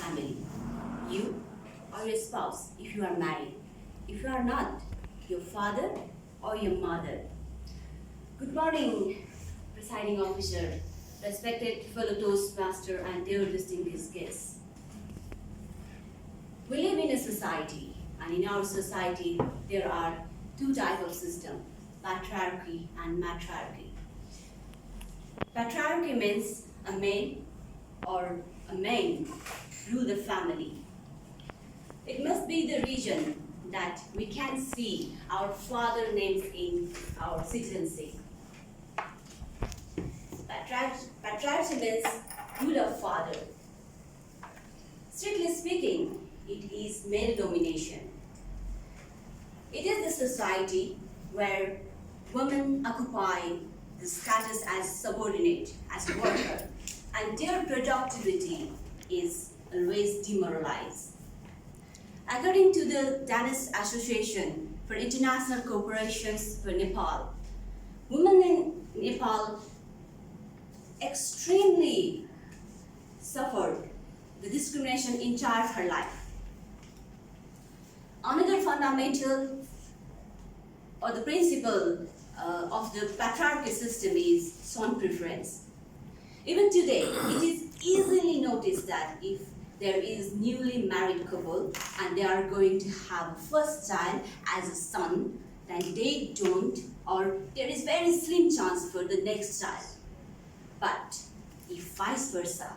family. You or your spouse if you are married. If you are not, your father or your mother. Good morning, presiding officer, respected fellow Toastmaster and dear distinguished guests. We live in a society, and in our society there are two types of systems, patriarchy and matriarchy. Patriarchy means a man or a man rule the family. It must be the region that we can see our father names in our citizenship. Patriarchy means rule of father. Strictly speaking, it is male domination. It is the society where women occupy the status as subordinate, as a worker, and their productivity is always demoralized. According to the Danish Association for International Corporations for Nepal, women in Nepal extremely suffered the discrimination entire her life. Another fundamental or the principle of the patriarchy system is son preference. Even today, it is easily noticed that if there is newly married couple and they are going to have a first child as a son, then they don't, or there is very slim chance for the next child. But if vice versa,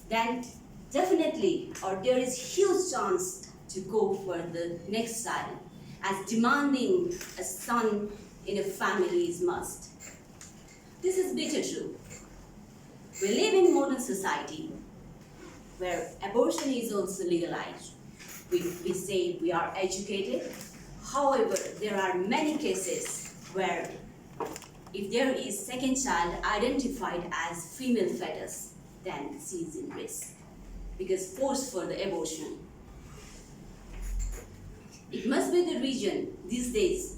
then definitely, or there is huge chance to go for the next child, as demanding a son in a family is must. This is bitter true. We live in modern society where abortion is also legalized. We say we are educated. However, there are many cases where if there is second child identified as female fetus, then she is in risk because forced for the abortion. It must be the region these days.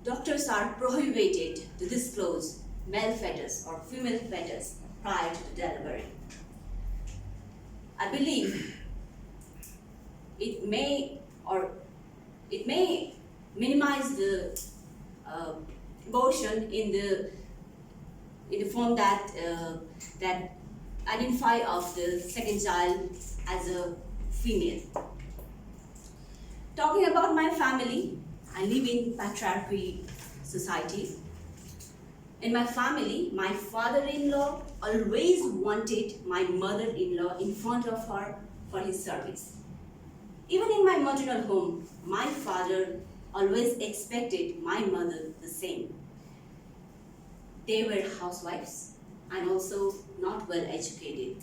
Doctors are prohibited to disclose male fetus or female fetus prior to the delivery. I believe it may minimize the abortion in the form that identify of the second child as a female. Talking about my family, I live in patriarchy society. In my family, my father-in-law always wanted my mother-in-law in front of her for his service. Even in my maternal home, my father always expected my mother the same. They were housewives and also not well educated.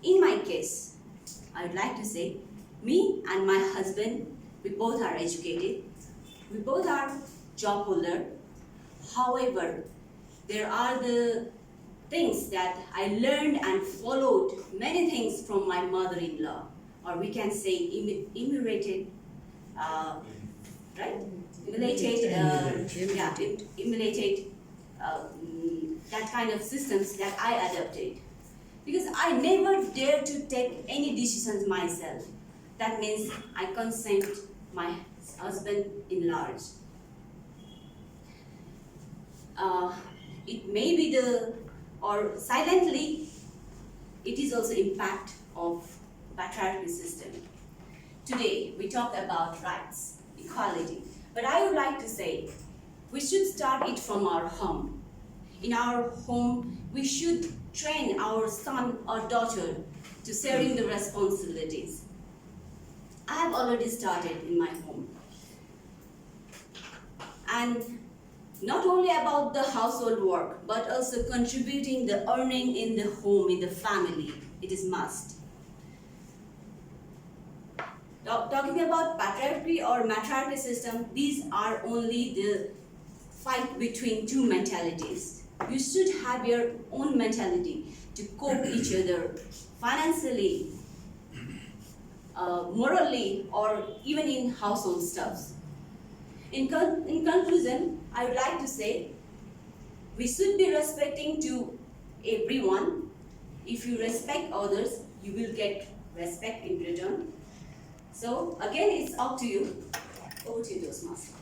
In my case, I would like to say, me and my husband, we both are educated. We both are job holder. However, there are the things that I learned and followed many things from my mother-in-law, or we can say emulated, right? Emulated that kind of systems that I adopted. Because I never dare to take any decisions myself. That means I consent my husband in large. It may be or silently, it is also impact of patriarchy system. Today, we talk about rights, equality, but I would like to say, we should start it from our home. In our home, we should train our son or daughter to sharing the responsibilities. I have already started in my home. And not only about the household work, but also contributing the earning in the home, in the family. It is must. Talking about patriarchy or matriarchy system, these are only the fight between two mentalities. You should have your own mentality to cope each other financially, morally, or even in household stuffs. In conclusion, I would like to say, we should be respecting to everyone. If you respect others, you will get respect in return. So again, it's up to you. Over to you, Toastmaster.